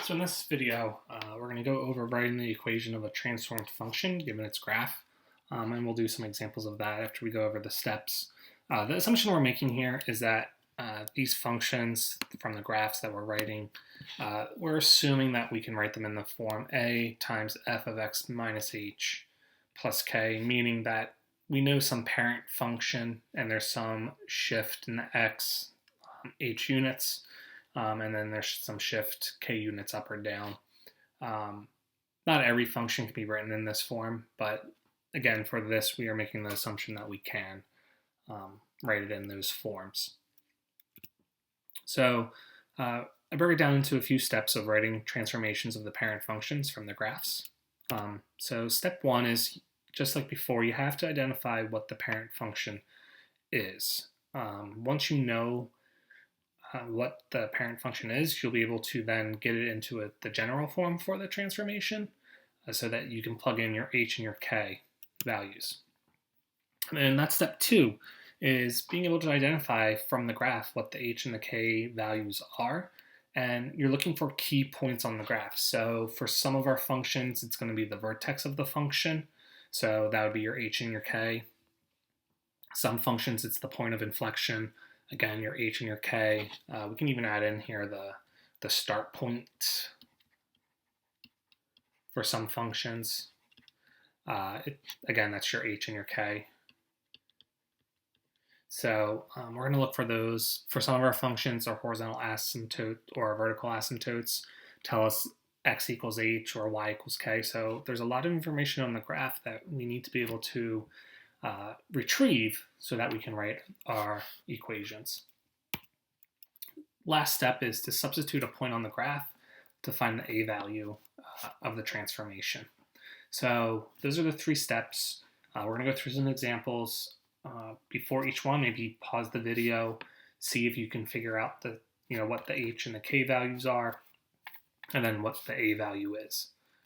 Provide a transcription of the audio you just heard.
So in this video, we're going to go over writing the equation of a transformed function given its graph, and we'll do some examples of that after we go over the steps. The assumption we're making here is that these functions from the graphs that we're writing, we're assuming that we can write them in the form a times f of x minus h plus k, meaning that we know some parent function and there's some shift in the x h units, and then there's some shift k units up or down. Not every function can be written in this form, but again, for this, we are making the assumption that we can write it in those forms. So I broke it down into a few steps of writing transformations of the parent functions from the graphs. So step one is, just like before, you have to identify what the parent function is. Once you know what the parent function is, you'll be able to then get it into the general form for the transformation so that you can plug in your h and your k values. And then that's step two, is being able to identify from the graph what the h and the k values are. And you're looking for key points on the graph. So for some of our functions, it's going to be the vertex of the function. So that would be your h and your k. Some functions, it's the point of inflection. Again, your h and your k. We can even add in here the start point for some functions. Again, that's your h and your k. So we're going to look for those. For some of our functions, our horizontal asymptote or our vertical asymptotes tell us x equals h or y equals k. So there's a lot of information on the graph that we need to be able to retrieve so that we can write our equations. Last step is to substitute a point on the graph to find the a value of the transformation. So those are the three steps. We're going to go through some examples. Before each one, maybe pause the video, see if you can figure out what the h and the k values are, and then what the a value is.